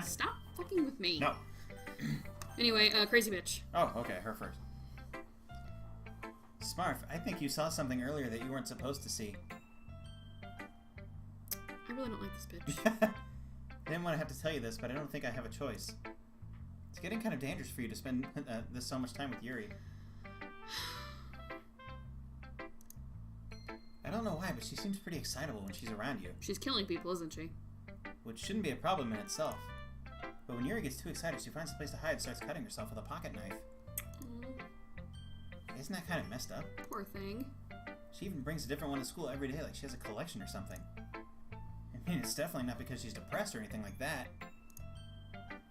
Stop fucking with me. No. Anyway, crazy bitch. Oh, okay, her first. Smarf, I think you saw something earlier that you weren't supposed to see. I really don't like this bitch. I didn't want to have to tell you this, but I don't think I have a choice. It's getting kind of dangerous for you to spend this so much time with Yuri. I don't know why, but she seems pretty excitable when she's around you. She's killing people, isn't she? Which shouldn't be a problem in itself. But when Yuri gets too excited, she finds a place to hide and starts cutting herself with a pocket knife. Isn't that kind of messed up? Poor thing. She even brings a different one to school every day, like she has a collection or something. I mean, it's definitely not because she's depressed or anything like that.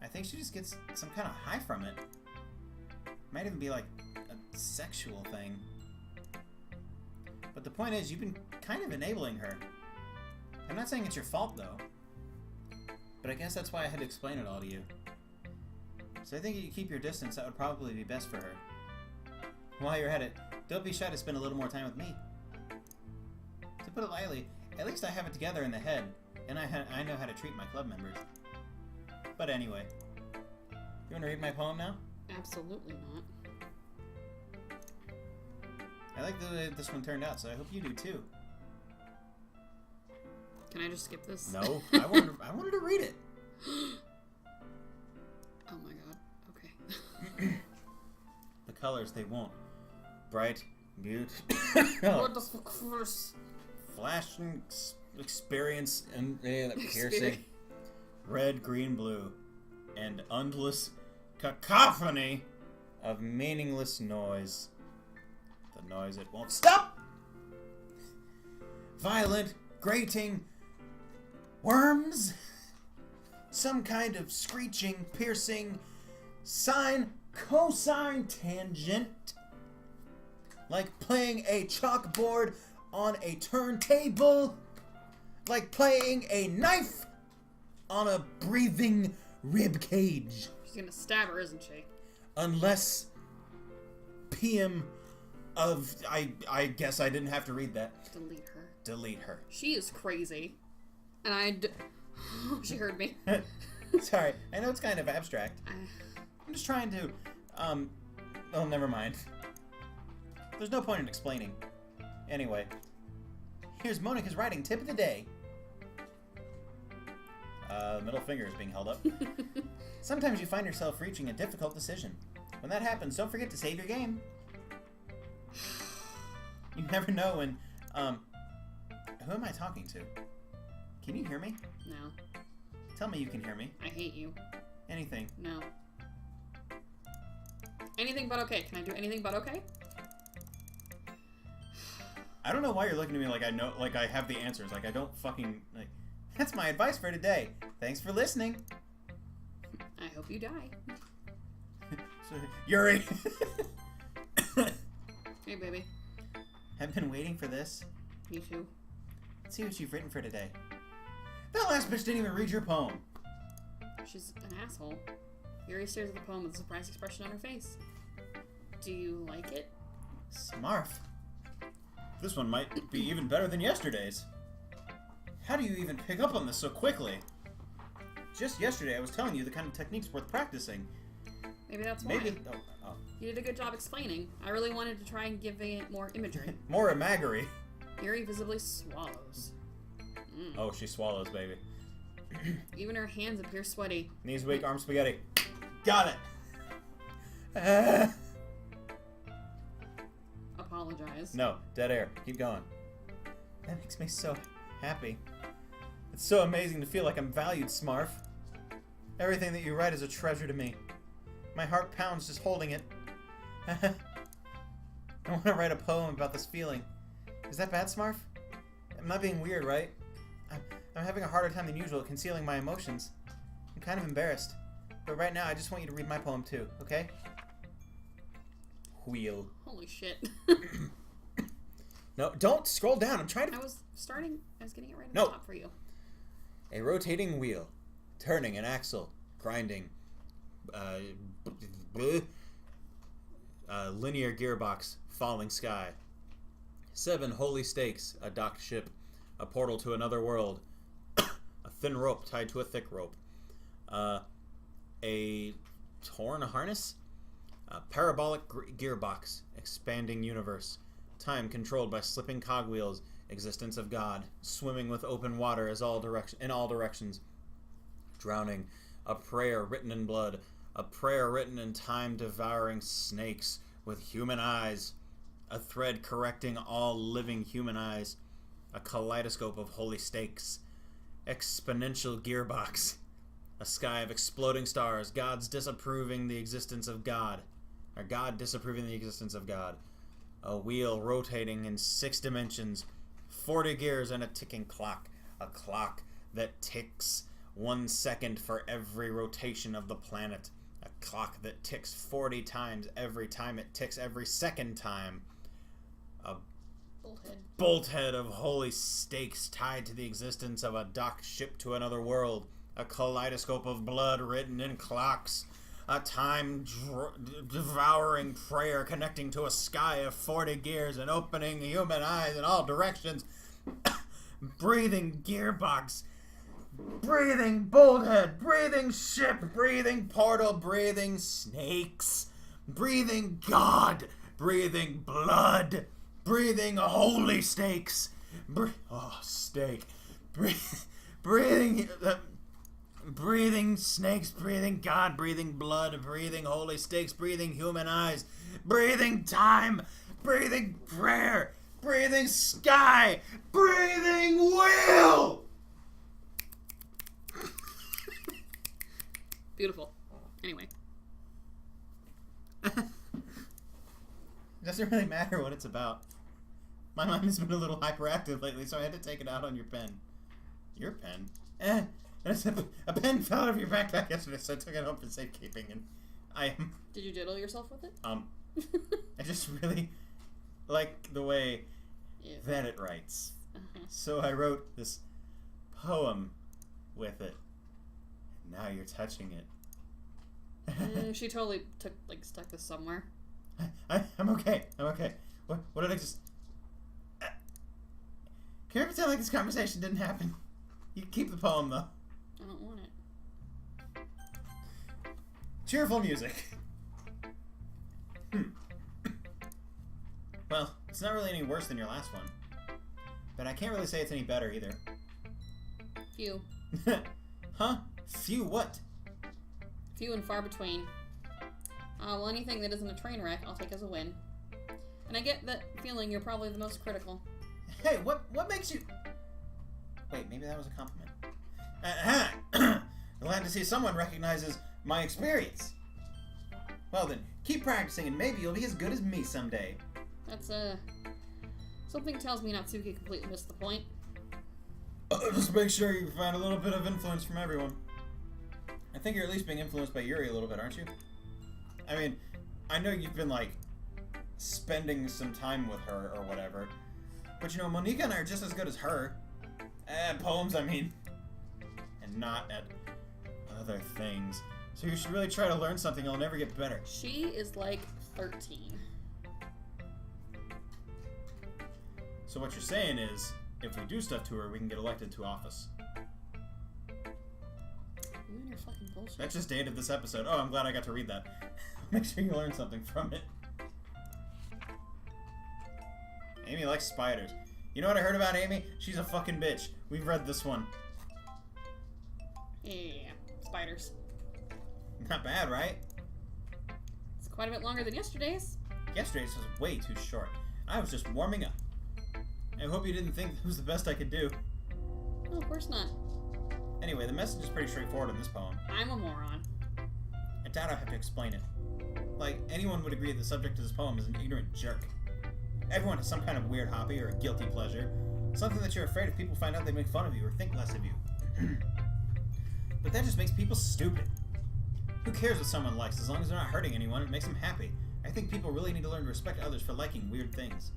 I think she just gets some kind of high from it. Might even be like a sexual thing. But the point is, you've been kind of enabling her. I'm not saying it's your fault, though. But I guess that's why I had to explain it all to you. So I think if you keep your distance, that would probably be best for her. While you're at it, don't be shy to spend a little more time with me. To put it lightly, at least I have it together in the head, and I know how to treat my club members. But anyway, you want to read my poem now? Absolutely not. I like the way this one turned out, so I hope you do too. Can I just skip this? No, I wanted to read it. Oh my god. Okay. The colors, they won't. Bright, beautiful. What the fuck first? Flashing experience and piercing. Red, green, blue. And endless cacophony of meaningless noise. The noise it won't stop! Violent, grating worms. Some kind of screeching, piercing sine, cosine tangent. Like playing a chalkboard on a turntable. Like playing a knife on a breathing rib cage. She's gonna stab her, isn't she? Unless PM of... I guess I didn't have to read that. Delete her. Delete her. She is crazy. And she heard me. Sorry, I know it's kind of abstract. I'm just trying to... Oh, never mind. There's no point in explaining. Anyway, here's Monika's writing tip of the day. Middle finger is being held up. Sometimes you find yourself reaching a difficult decision. When that happens, don't forget to save your game. You never know when... Who am I talking to? Can you hear me? No. Tell me you can hear me. I hate you. Anything. No. Anything but okay. Can I do anything but okay? I don't know why you're looking at me like I know, like I have the answers. Like I don't fucking, like... That's my advice for today. Thanks for listening. I hope you die. Yuri! Hey, baby. I've been waiting for this. Me too. Let's see what you've written for today. That last bitch didn't even read your poem. She's an asshole. Yuri stares at the poem with a surprised expression on her face. Do you like it? Smarf. This one might be even better than yesterday's. How do you even pick up on this so quickly? Just yesterday I was telling you the kind of techniques worth practicing. Maybe that's why. Maybe... Oh. You did a good job explaining. I really wanted to try and give it more imagery. More imagery. Yuri visibly swallows. Oh, she swallows, baby. Even her hands appear sweaty. Knees weak, arms spaghetti. Got it! Apologize. No, dead air. Keep going. That makes me so happy. It's so amazing to feel like I'm valued, Smarf. Everything that you write is a treasure to me. My heart pounds just holding it. I want to write a poem about this feeling. Is that bad, Smarf? I'm not being weird, right? I'm having a harder time than usual at concealing my emotions. I'm kind of embarrassed. But right now, I just want you to read my poem too, okay? Wheel. Holy shit. No, don't scroll down. I'm trying to... I was getting it right at No. the top for you. A rotating wheel. Turning an axle. Grinding. Linear gearbox. Falling sky. 7 holy stakes. A docked ship. A portal to another world. A thin rope tied to a thick rope. A torn harness? A parabolic gearbox. Expanding universe. Time controlled by slipping cogwheels. Existence of God. Swimming with open water in all directions. Drowning. A prayer written in blood. A prayer written in time-devouring snakes with human eyes. A thread correcting all living human eyes. A kaleidoscope of holy stakes. Exponential gearbox. A sky of exploding stars. God disapproving the existence of God. A wheel rotating in 6 dimensions. 40 gears and a ticking clock. A clock that ticks 1 second for every rotation of the planet. A clock that ticks 40 times every time it ticks every second time. A bolthead of holy stakes tied to the existence of a docked ship to another world. A kaleidoscope of blood written in clocks. A time-devouring prayer connecting to a sky of 40 gears and opening human eyes in all directions. Breathing gearbox. Breathing bolthead. Breathing ship. Breathing portal. Breathing snakes. Breathing God. Breathing blood. Breathing holy stakes. Steak. Breathing snakes, breathing God, breathing blood, breathing holy stakes, breathing human eyes, breathing time, breathing prayer, breathing sky, breathing wheel! Beautiful. Anyway. It doesn't really matter what it's about. My mind has been a little hyperactive lately, so I had to take it out on your pen. Your pen? A pen fell out of your backpack yesterday, so I took it home for safekeeping, and I am... Did you diddle yourself with it? I just really like the way that it writes. So I wrote this poem with it. And now you're touching it. She totally stuck this somewhere. I'm okay. What did I just... Can you pretend like this conversation didn't happen? You can keep the poem, though. I don't want it. Cheerful music. Well, it's not really any worse than your last one. But I can't really say it's any better, either. Few. Huh? Few what? Few and far between. Well, anything that isn't a train wreck, I'll take as a win. And I get that feeling you're probably the most critical. Hey, what makes you... Wait, maybe that was a compliment. Glad to see someone recognizes my experience. Well then, keep practicing and maybe you'll be as good as me someday. That's, something tells me Natsuki completely missed the point. Just make sure you find a little bit of influence from everyone. I think you're at least being influenced by Yuri a little bit, aren't you? I mean, I know you've been, spending some time with her or whatever. But, Monika and I are just as good as her. Poems, I mean. And not at other things. So you should really try to learn something. You'll never get better. She is, 13. So what you're saying is, if we do stuff to her, we can get elected to office. You and your fucking bullshit. That just dated this episode. Oh, I'm glad I got to read that. Make sure you learn something from it. Amy likes spiders. You know what I heard about Amy? She's a fucking bitch. We've read this one. Yeah, spiders. Not bad, right? It's quite a bit longer than yesterday's. Yesterday's was way too short. I was just warming up. I hope you didn't think that was the best I could do. No, of course not. Anyway, the message is pretty straightforward in this poem. I'm a moron. I doubt I have to explain it. Anyone would agree the subject of this poem is an ignorant jerk. Everyone has some kind of weird hobby or a guilty pleasure. Something that you're afraid if people find out they make fun of you or think less of you. But that just makes people stupid. Who cares what someone likes as long as they're not hurting anyone? It makes them happy. I think people really need to learn to respect others for liking weird things.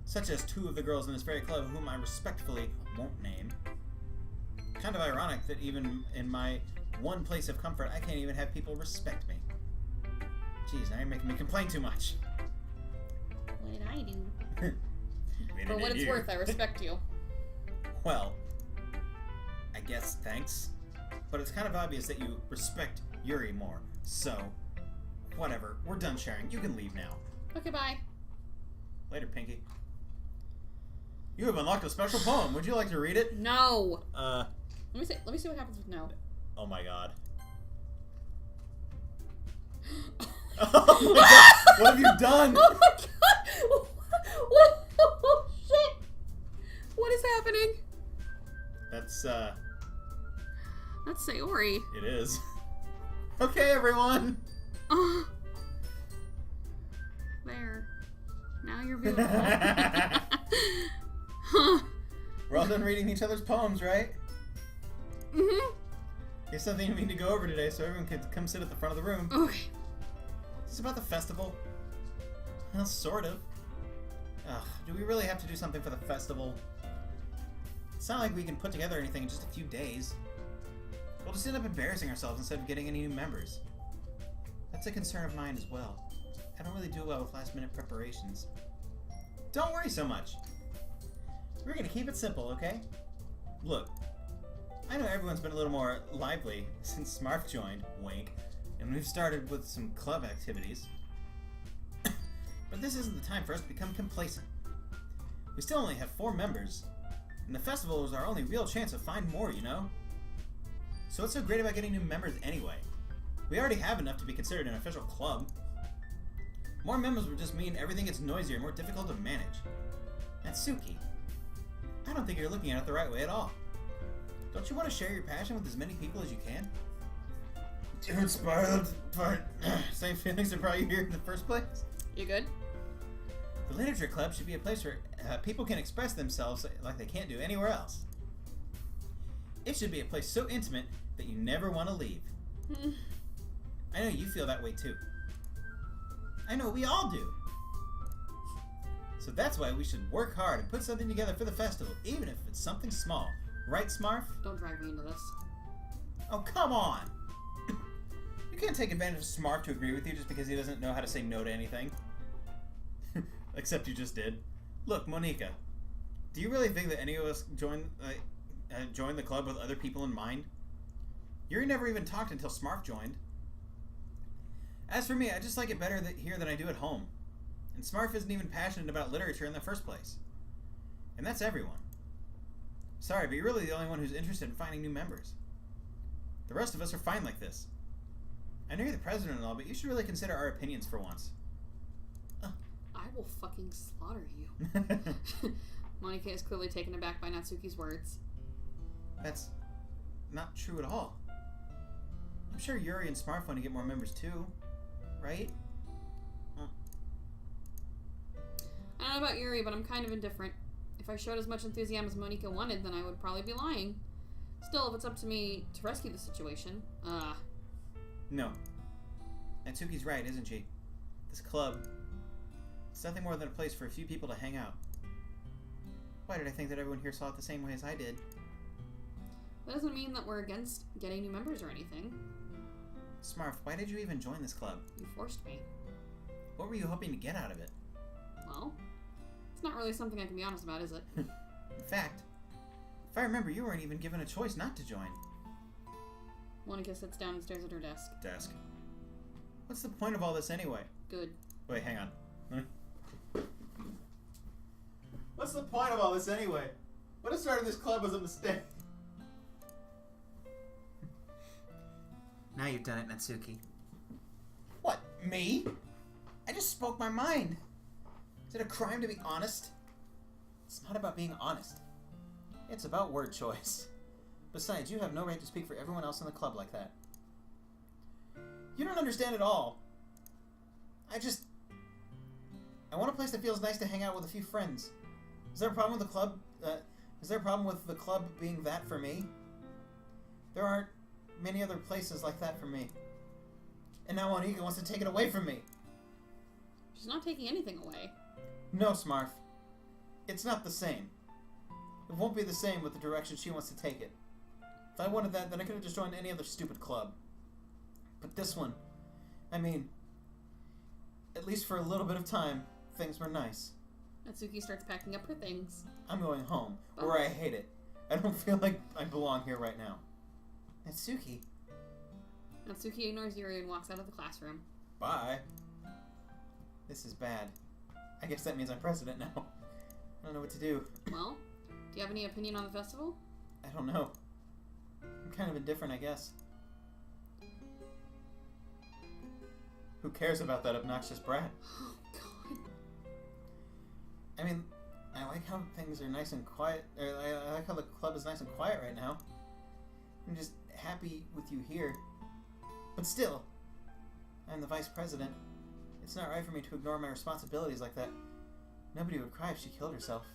Such as 2 of the girls in this very club whom I respectfully won't name. Kind of ironic that even in my one place of comfort, I can't even have people respect me. Jeez, now you're making me complain too much. What did I do? For what it's worth, I respect you. Well, I guess thanks. but it's kind of obvious that you respect Yuri more. So, whatever. We're done sharing. You can leave now. Okay, bye. Later, Pinky. You have unlocked a special poem. Would you like to read it? No. Let me see what happens with no. Oh my god. Oh my god! What have you done? Oh my god! What? Oh shit! What is happening? That's Sayori. It is. Okay, everyone. There. Now you're beautiful. We're all done reading each other's poems, right? Mm-hmm. Here's something we need to go over today, so everyone can come sit at the front of the room. Okay. Is this about the festival? Well, sort of. Ugh, do we really have to do something for the festival? It's not like we can put together anything in just a few days. We'll just end up embarrassing ourselves instead of getting any new members. That's a concern of mine as well. I don't really do well with last-minute preparations. Don't worry so much. We're gonna keep it simple, okay? Look, I know everyone's been a little more lively since Smarf joined, wink, and we've started with some club activities. But this isn't the time for us to become complacent. We still only have 4 members, and the festival is our only real chance to find more, you know? So what's so great about getting new members anyway? We already have enough to be considered an official club. More members would just mean everything gets noisier and more difficult to manage. Natsuki, I don't think you're looking at it the right way at all. Don't you want to share your passion with as many people as you can? You're inspired by same feelings that brought you here in the first place? You good? The literature club should be a place where people can express themselves like they can't do anywhere else. It should be a place so intimate that you never want to leave. I know you feel that way too. I know we all do. So that's why we should work hard and put something together for the festival, even if it's something small. Right, Smarf? Don't drag me into this. Oh, come on! You can't take advantage of Smarf to agree with you just because he doesn't know how to say no to anything. Except you just did. Look, Monika, do you really think that any of us join the club with other people in mind? Yuri never even talked until Smarf joined. As for me, I just like it better here than I do at home. And Smarf isn't even passionate about literature in the first place. And that's everyone. Sorry, but you're really the only one who's interested in finding new members. The rest of us are fine like this. I know you're the president and all, but you should really consider our opinions for once. I will fucking slaughter you. Monika is clearly taken aback by Natsuki's words. That's not true at all. I'm sure Yuri and Smarf want to get more members too, right? I don't know about Yuri, but I'm kind of indifferent. If I showed as much enthusiasm as Monika wanted, then I would probably be lying. Still, if it's up to me to rescue the situation, No. Natsuki's right, isn't she? This club, it's nothing more than a place for a few people to hang out. Why did I think that everyone here saw it the same way as I did? That doesn't mean that we're against getting new members or anything. Smarf, why did you even join this club? You forced me. What were you hoping to get out of it? Well, it's not really something I can be honest about, is it? In fact, if I remember, you weren't even given a choice not to join. Monika sits down and stares at her desk. What's the point of all this anyway? Good. Wait, hang on. What's the point of all this anyway? What if starting this club was a mistake? Now you've done it, Natsuki. What, me? I just spoke my mind. Is it a crime to be honest? It's not about being honest. It's about word choice. Besides, you have no right to speak for everyone else in the club like that. You don't understand at all. I want a place that feels nice to hang out with a few friends. Is there a problem with the club? Is there a problem with the club being that for me? There aren't many other places like that for me. And now Monika wants to take it away from me. She's not taking anything away. No, Smarf. It's not the same. It won't be the same with the direction she wants to take it. If I wanted that, then I could have just joined any other stupid club. But this one, I mean, at least for a little bit of time, things were nice. Natsuki starts packing up her things. I'm going home, where I hate it. I don't feel like I belong here right now. Natsuki. Natsuki ignores Yuri and walks out of the classroom. Bye. This is bad. I guess that means I'm president now. I don't know what to do. Well, do you have any opinion on the festival? I don't know. I'm kind of indifferent, I guess. Who cares about that obnoxious brat? Oh, God. I mean, I like how things are nice and quiet. Or I like how the club is nice and quiet right now. I'm just happy with you here. But still, I'm the vice president. It's not right for me to ignore my responsibilities like that. Nobody would cry if she killed herself.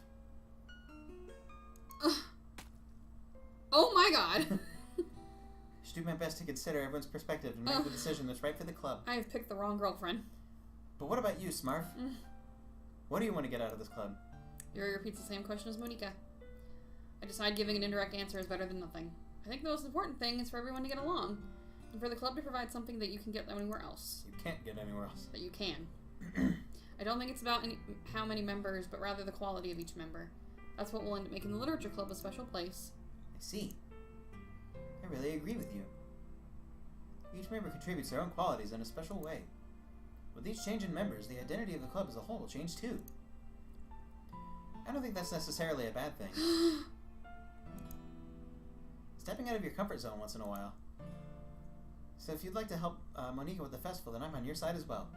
Oh my God! I should do my best to consider everyone's perspective and make the decision that's right for the club. I have picked the wrong girlfriend. But what about you, Smurf? What do you want to get out of this club? Yuri repeats the same question as Monika. I decide giving an indirect answer is better than nothing. I think the most important thing is for everyone to get along, and for the club to provide something that you can get anywhere else. You can't get anywhere else. That you can. I don't think it's about how many members, but rather the quality of each member. That's what will end up making the literature club a special place. I see. I really agree with you. Each member contributes their own qualities in a special way. With each change in members, the identity of the club as a whole will change too. I don't think that's necessarily a bad thing. Stepping out of your comfort zone once in a while. So if you'd like to help Monika with the festival, then I'm on your side as well.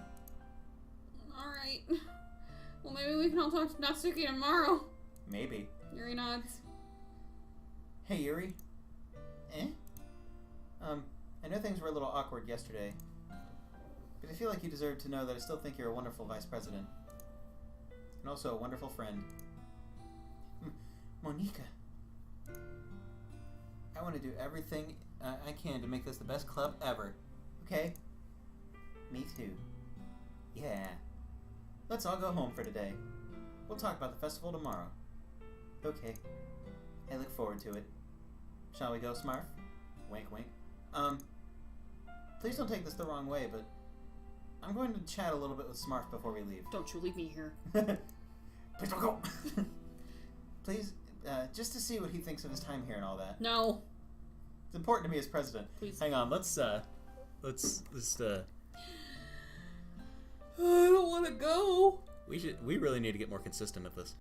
Alright. Well, maybe we can all talk to Natsuki tomorrow. Maybe. Yuri nods. Hey, Yuri. I know things were a little awkward yesterday, but I feel like you deserve to know that I still think you're a wonderful vice president. And also a wonderful friend. Monika. I want to do everything I can to make this the best club ever. Okay? Me too. Yeah. Let's all go home for today. We'll talk about the festival tomorrow. Okay. I look forward to it. Shall we go, Smurf? Wink, wink. Please don't take this the wrong way, but I'm going to chat a little bit with Smurf before we leave. Don't you leave me here. Please don't go! Please, just to see what he thinks of his time here and all that. No. It's important to me as president. Please. Hang on, let's I don't want to go. we really need to get more consistent at this.